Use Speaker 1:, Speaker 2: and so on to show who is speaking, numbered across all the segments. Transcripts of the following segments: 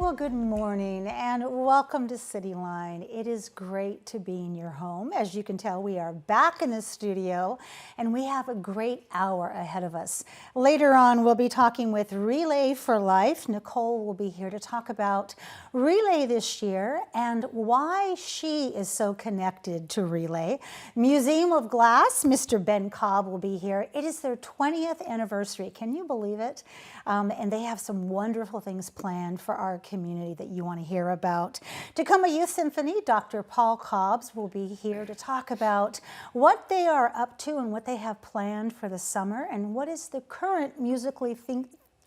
Speaker 1: Well, good morning and welcome to CityLine. It is great to be in your home. As you can tell, we are back in the studio and we have a great hour ahead of us. Later on, we'll be talking with Relay for Life. Nicole will be here to talk about Relay this year and why she is so connected to Relay. Museum of Glass, Mr. Ben Cobb will be here. It is their 20th anniversary. Can you believe it? And they have some wonderful things planned for our community that you want to hear about. Tacoma Youth Symphony, Dr. Paul Cobbs will be here to talk about what they are up to and what they have planned for the summer and what is the current musically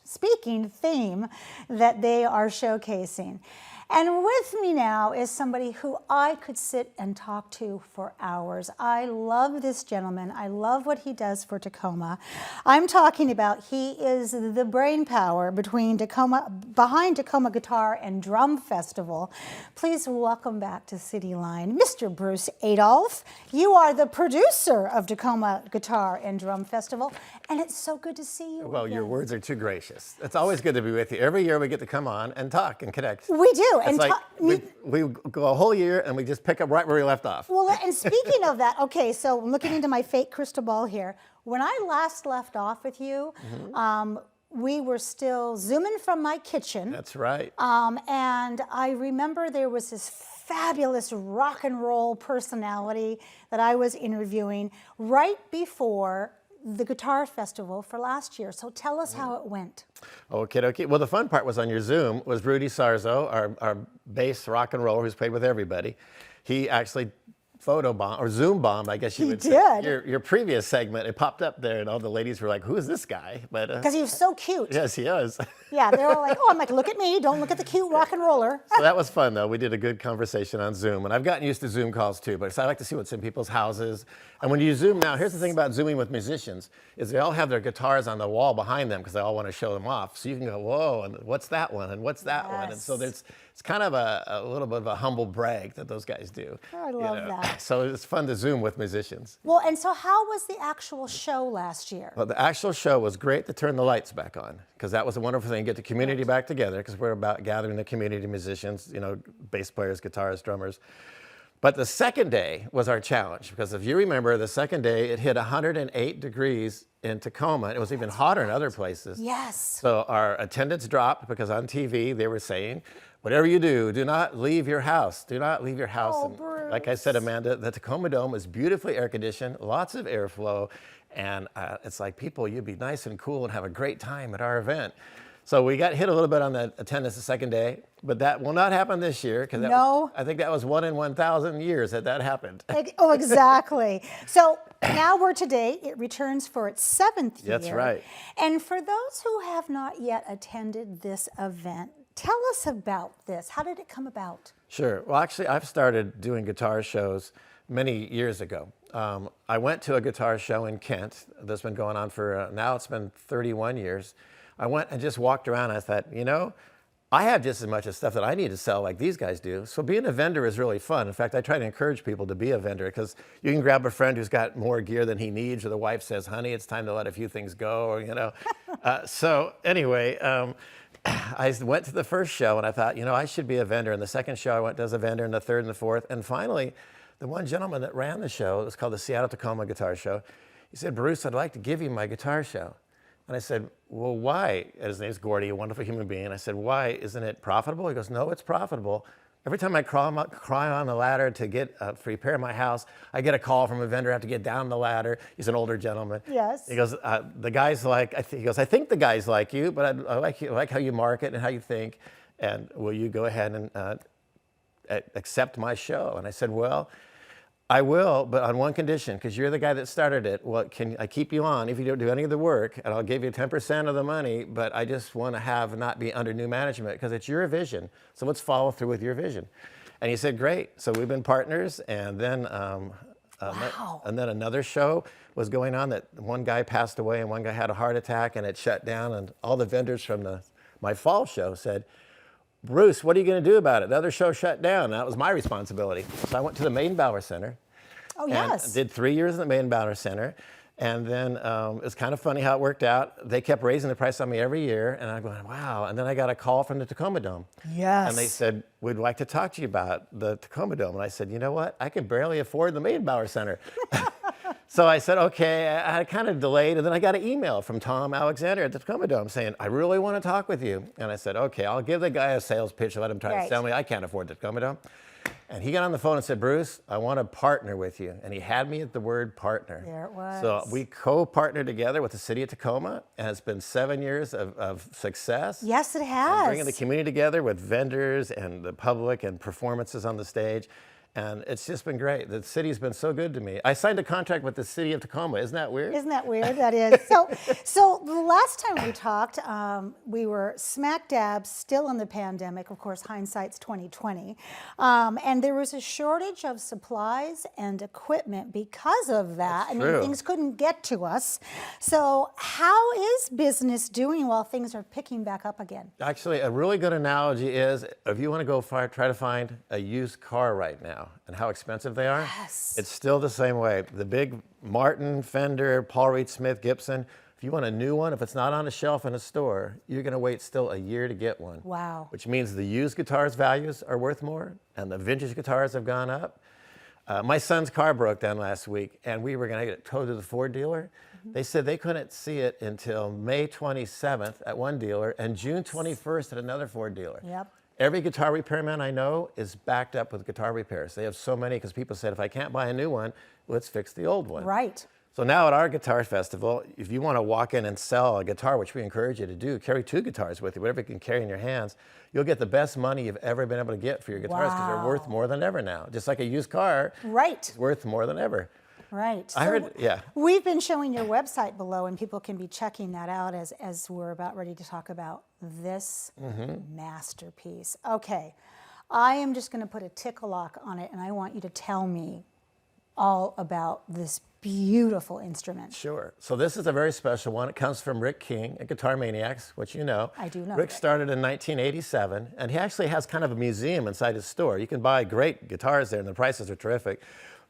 Speaker 1: speaking theme that they are showcasing. And with me now is somebody who I could sit and talk to for hours. I love this gentleman. I love what he does for Tacoma. I'm talking about he is the brain power behind Tacoma Guitar and Drum Festival. Please welcome back to CityLine, Mr. Bruce Adolph. You are the producer of Tacoma Guitar and Drum Festival, and it's so good to see you.
Speaker 2: Well, your words are too gracious. It's always good to be with you. Every year we get to come on and talk and connect.
Speaker 1: We do.
Speaker 2: It's like we go a whole year and we just pick up right where we left off.
Speaker 1: Well, and speaking of that, okay, so I'm looking into my fake crystal ball here. When I last left off with you, we were still Zooming from my kitchen.
Speaker 2: That's right.
Speaker 1: And I remember there was this fabulous rock and roll personality that I was interviewing right before the Guitar Festival for last year. So tell us how it went.
Speaker 2: Okay. Well, the fun part was on your Zoom was Rudy Sarzo, our bass rock and roller who's played with everybody. He actually photobombed, or Zoom bombed, I guess you would say.
Speaker 1: He did.
Speaker 2: Your previous segment, it popped up there and all the ladies were like, who is this guy? But
Speaker 1: because he was so cute.
Speaker 2: Yes, he is.
Speaker 1: Yeah, they're all like, oh, I'm like, look at me, don't look at the cute rock and roller.
Speaker 2: So that was fun, though. We did a good conversation on Zoom, and I've gotten used to Zoom calls, too, but I like to see what's in people's houses. And when you Zoom now, here's the thing about Zooming with musicians, is they all have their guitars on the wall behind them because they all want to show them off. So you can go, whoa, and what's that one, and what's that one? And so it's kind of a little bit of a humble brag that those guys do.
Speaker 1: Oh, I love that.
Speaker 2: So it's fun to Zoom with musicians.
Speaker 1: Well, and so how was the actual show last year?
Speaker 2: Well, the actual show was great to turn the lights back on, because that was a wonderful thing, get the community back together, because we're about gathering the community musicians, bass players, guitarists, drummers. But the second day was our challenge, because if you remember, the second day, it hit 108 degrees in Tacoma. It was even hotter in other places.
Speaker 1: Yes.
Speaker 2: So our attendance dropped, because on TV, they were saying, whatever you do not leave your house. Do not leave your house.
Speaker 1: Oh,
Speaker 2: and
Speaker 1: Bruce.
Speaker 2: like I said, Amanda, the Tacoma Dome is beautifully air conditioned, lots of airflow. And it's like, people, you'd be nice and cool and have a great time at our event. So we got hit a little bit on the attendance the second day, but that will not happen this year, because I think that was 1 in 1,000 years that happened.
Speaker 1: Oh, exactly. So now we're today. It returns for its 7th year.
Speaker 2: That's right.
Speaker 1: And for those who have not yet attended this event, tell us about this. How did it come about?
Speaker 2: Sure. Well, actually, I've started doing guitar shows many years ago. I went to a guitar show in Kent that's been going on for, now it's been 31 years. I went and just walked around and I thought, I have just as much of stuff that I need to sell like these guys do. So being a vendor is really fun. In fact, I try to encourage people to be a vendor, because you can grab a friend who's got more gear than he needs, or the wife says, honey, it's time to let a few things go, or, So anyway, I went to the first show and I thought, I should be a vendor. And the second show I went as a vendor, and the third and the fourth. And finally, the one gentleman that ran the show, it was called the Seattle Tacoma Guitar Show. He said, Bruce, I'd like to give you my guitar show. And I said, well, why? And his name's Gordy, a wonderful human being. And I said, why? Isn't it profitable? He goes, no, it's profitable. Every time I climb on the ladder to get repair my house, I get a call from a vendor. I have to get down the ladder. He's an older gentleman.
Speaker 1: Yes.
Speaker 2: He goes, the guy's like, I think the guy's like you, but I like how you market and how you think. And will you go ahead and accept my show? And I said, well, I will, but on one condition, because you're the guy that started it. Well, can I keep you on if you don't do any of the work, and I'll give you 10% of the money, but I just want to not be under new management, because it's your vision. So let's follow through with your vision. And he said, great. So we've been partners, and then and then another show was going on that one guy passed away and one guy had a heart attack and it shut down, and all the vendors from my fall show said, Bruce, what are you going to do about it? The other show shut down. That was my responsibility. So I went to the Maiden Bauer Center.
Speaker 1: Oh, yes.
Speaker 2: And did 3 years in the Maiden Bauer Center. And then it's kind of funny how it worked out. They kept raising the price on me every year, and I'm going, wow. And then I got a call from the Tacoma Dome.
Speaker 1: Yes.
Speaker 2: And they said, we'd like to talk to you about the Tacoma Dome. And I said, you know what? I can barely afford the Maidenbauer Center. So I said, okay. I kind of delayed, and then I got an email from Tom Alexander at the Tacoma Dome saying, I really want to talk with you. And I said, okay, I'll give the guy a sales pitch, let him try to sell me. I can't afford the Tacoma Dome. And he got on the phone and said, Bruce, I want to partner with you. And he had me at the word partner.
Speaker 1: There it was.
Speaker 2: So we co-partnered together with the city of Tacoma, and it's been 7 years of success.
Speaker 1: Yes, it has.
Speaker 2: And bringing the community together with vendors and the public and performances on the stage. And it's just been great. The city's been so good to me. I signed a contract with the city of Tacoma. Isn't that weird?
Speaker 1: Isn't that weird? That is. So the last time we talked, we were smack dab still in the pandemic. Of course, hindsight's 2020. And there was a shortage of supplies and equipment because of that.
Speaker 2: That's true.
Speaker 1: Things couldn't get to us. So how is business doing while things are picking back up again?
Speaker 2: Actually, a really good analogy is if you want to go try to find a used car right now and how expensive they are,
Speaker 1: Yes.
Speaker 2: it's still the same way. The big Martin, Fender, Paul Reed Smith, Gibson, if you want a new one, if it's not on a shelf in a store, you're going to wait still a year to get one.
Speaker 1: Wow.
Speaker 2: Which means the used guitars values are worth more and the vintage guitars have gone up. My son's car broke down last week and we were going to get it towed to the Ford dealer. They said they couldn't see it until May 27th at one dealer and June 21st at another Ford dealer.
Speaker 1: Yep.
Speaker 2: Every guitar repairman I know is backed up with guitar repairs. They have so many because people said, if I can't buy a new one, let's fix the old one.
Speaker 1: Right.
Speaker 2: So now at our guitar festival, if you want to walk in and sell a guitar, which we encourage you to do, carry 2 guitars with you, whatever you can carry in your hands, you'll get the best money you've ever been able to get for your guitars because they're worth more than ever now. Just like a used car,
Speaker 1: Right.
Speaker 2: it's worth more than ever.
Speaker 1: Right.
Speaker 2: I heard, yeah.
Speaker 1: We've been showing your website below, and people can be checking that out as we're about ready to talk about this masterpiece. Okay, I am just going to put a tick lock on it, and I want you to tell me all about this beautiful instrument.
Speaker 2: Sure. So this is a very special one. It comes from Rick King at Guitar Maniacs, which you know.
Speaker 1: I do know.
Speaker 2: Rick started in 1987, and he actually has kind of a museum inside his store. You can buy great guitars there, and the prices are terrific.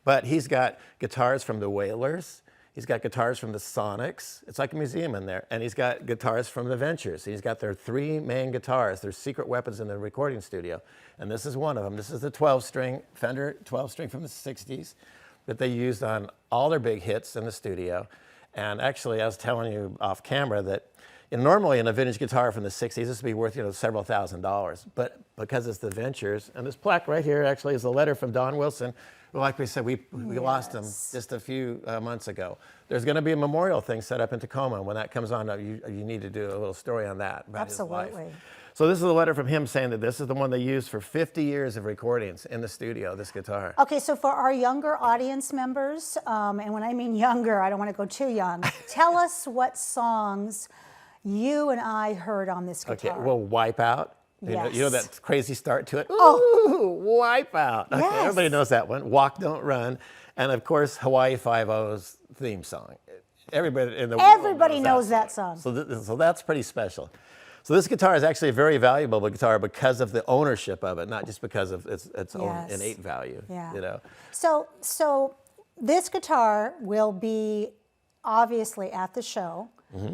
Speaker 2: But he's got guitars from the Wailers. He's got guitars from the Sonics. It's like a museum in there. And he's got guitars from the Ventures. He's got their 3 main guitars. They're secret weapons in the recording studio. And this is one of them. This is the 12-string, Fender 12-string from the 60s that they used on all their big hits in the studio. And actually, I was telling you off camera that normally in a vintage guitar from the 60s, this would be worth several $1,000s. But because it's the Ventures, and this plaque right here actually is a letter from Don Wilson. Well, like we said, we lost him just a few months ago. There's going to be a memorial thing set up in Tacoma. When that comes on, you need to do a little story on that about his life.
Speaker 1: Absolutely.
Speaker 2: So this is a letter from him saying that this is the one they used for 50 years of recordings in the studio, this guitar.
Speaker 1: Okay, so for our younger audience members, and when I mean younger, I don't want to go too young, tell us what songs you and I heard on this guitar.
Speaker 2: Okay, well, Wipe Out.
Speaker 1: Yes.
Speaker 2: You know that crazy start to it?
Speaker 1: Oh.
Speaker 2: Ooh, Wipe Out. Okay,
Speaker 1: Yes.
Speaker 2: everybody knows that one. Walk, Don't Run. And of course, Hawaii Five-O's theme song. Everybody in the
Speaker 1: Everybody
Speaker 2: world
Speaker 1: knows that song.
Speaker 2: So that's pretty special. So this guitar is actually a very valuable guitar because of the ownership of it, not just because of its own innate value.
Speaker 1: Yeah.
Speaker 2: You know.
Speaker 1: So this guitar will be obviously at the show.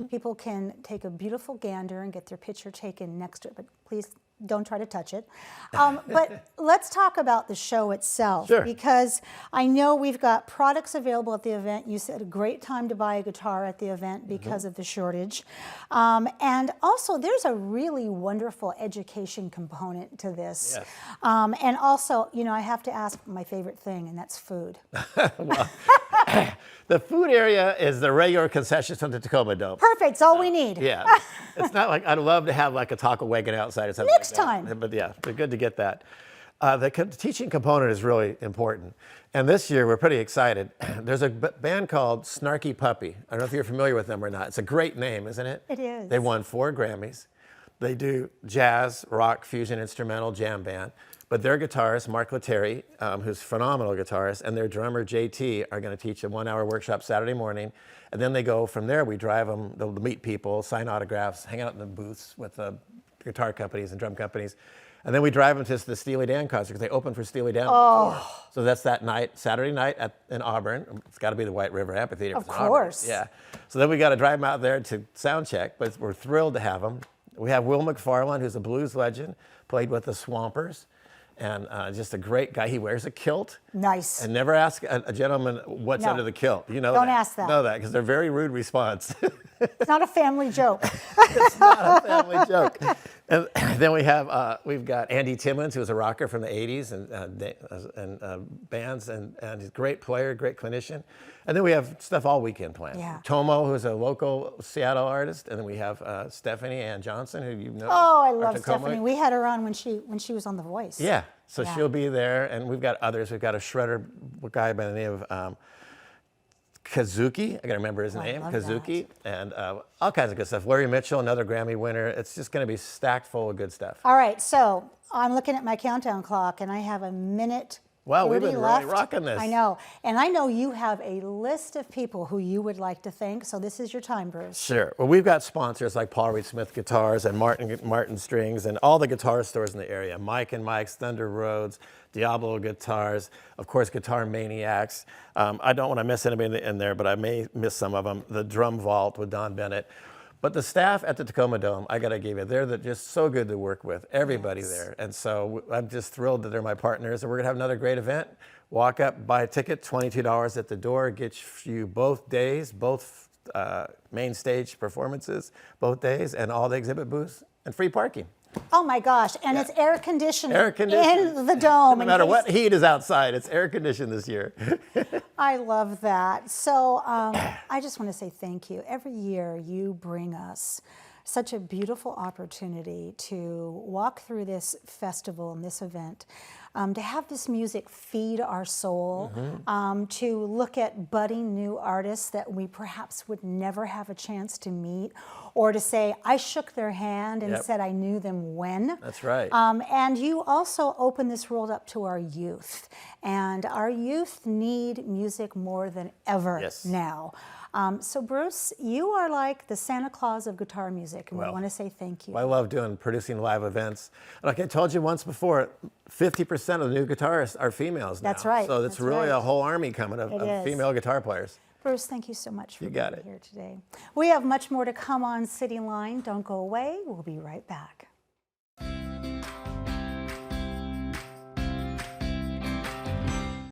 Speaker 1: People can take a beautiful gander and get their picture taken next to it, but please don't try to touch it. But let's talk about the show itself,
Speaker 2: Sure.
Speaker 1: because I know we've got products available at the event. You said a great time to buy a guitar at the event because of the shortage. And also there's a really wonderful education component to this.
Speaker 2: Yes.
Speaker 1: And also, I have to ask my favorite thing, and that's food.
Speaker 2: Well, the food area is the regular concessions from the Tacoma Dome.
Speaker 1: Perfect, it's all we need.
Speaker 2: Yeah, it's not like I'd love to have like a taco wagon outside or something.
Speaker 1: Next
Speaker 2: like that.
Speaker 1: time.
Speaker 2: But yeah, they're good to get that. The teaching component is really important. And this year we're pretty excited. There's a band called Snarky Puppy. I don't know if you're familiar with them or not. It's a great name, isn't it?
Speaker 1: It is.
Speaker 2: They won 4 Grammys. They do jazz, rock, fusion, instrumental, jam band. But their guitarist, Mark Lettieri, who's a phenomenal guitarist, and their drummer, JT, are going to teach a 1-hour workshop Saturday morning. And then they go from there. We drive them, they'll meet people, sign autographs, hang out in the booths with guitar companies and drum companies. And then we drive them to the Steely Dan concert because they opened for Steely Dan before. So that's that night, Saturday night in Auburn. It's got to be the White River Amphitheater.
Speaker 1: Of course.
Speaker 2: Yeah. So then we got to drive them out there to sound check, but we're thrilled to have them. We have Will Mcfarland, who's a blues legend, played with the Swampers, and just a great guy. He wears a kilt.
Speaker 1: Nice.
Speaker 2: And never ask a gentleman what's
Speaker 1: No.
Speaker 2: under the kilt. You know
Speaker 1: Don't
Speaker 2: that.
Speaker 1: ask that.
Speaker 2: Know that, because they're very rude response.
Speaker 1: It's not a family joke.
Speaker 2: It's not a family joke. And then we've got Andy Timmons, who was a rocker from the 80s and bands, and he's a great player, great clinician. And then we have stuff all weekend planned.
Speaker 1: Yeah.
Speaker 2: Tomo, who's a local Seattle artist, and then we have Stephanie Ann Johnson, who you know.
Speaker 1: Oh, I
Speaker 2: our
Speaker 1: love
Speaker 2: Tacoma.
Speaker 1: Stephanie. We had her on when she was on The Voice.
Speaker 2: Yeah, so
Speaker 1: Yeah.
Speaker 2: she'll be there, and we've got others. We've got a shredder guy by the name of Kazuki, I gotta remember his name,
Speaker 1: love
Speaker 2: Kazuki, and all kinds of good stuff. Larry Mitchell, another Grammy winner. It's just gonna be stacked full of good stuff.
Speaker 1: All right, so I'm looking at my countdown clock, and I have a minute.
Speaker 2: Wow, we've
Speaker 1: 30
Speaker 2: been
Speaker 1: left.
Speaker 2: really rocking this.
Speaker 1: I know, and I know you have a list of people who you would like to thank. So this is your time, Bruce.
Speaker 2: Sure. Well, we've got sponsors like Paul Reed Smith Guitars and Martin Strings and all the guitar stores in the area. Mike and Mike's, Thunder Roads, Diablo Guitars, of course, Guitar Maniacs. I don't want to miss anybody in there, but I may miss some of them. The Drum Vault with Don Bennett. But the staff at the Tacoma Dome, I got to give you, they're just so good to work with, everybody there. And so I'm just thrilled that they're my partners. And we're going to have another great event. Walk up, buy a ticket, $22 at the door, gets you both days, both main stage performances, both days, and all the exhibit booths, and free parking.
Speaker 1: Oh my gosh, and it's air conditioned
Speaker 2: Air-conditioned.
Speaker 1: in the dome.
Speaker 2: No matter what heat is outside, it's air conditioned this year.
Speaker 1: I love that. So I just want to say thank you. Every year you bring us such a beautiful opportunity to walk through this festival and this event, to have this music feed our soul, to look at budding new artists that we perhaps would never have a chance to meet, or to say, I shook their hand and said I knew them when.
Speaker 2: That's right.
Speaker 1: And you also open this world up to our youth. And our youth need music more than ever now. So Bruce, you are like the Santa Claus of guitar music, and we want to say thank you.
Speaker 2: I love producing live events. Like I told you once before, 50% of the new guitarists are females now.
Speaker 1: That's right.
Speaker 2: So it's really a whole army coming of female guitar players.
Speaker 1: Bruce, thank you so much for being
Speaker 2: got it.
Speaker 1: here today. We have much more to come on CityLine. Don't go away. We'll be right back.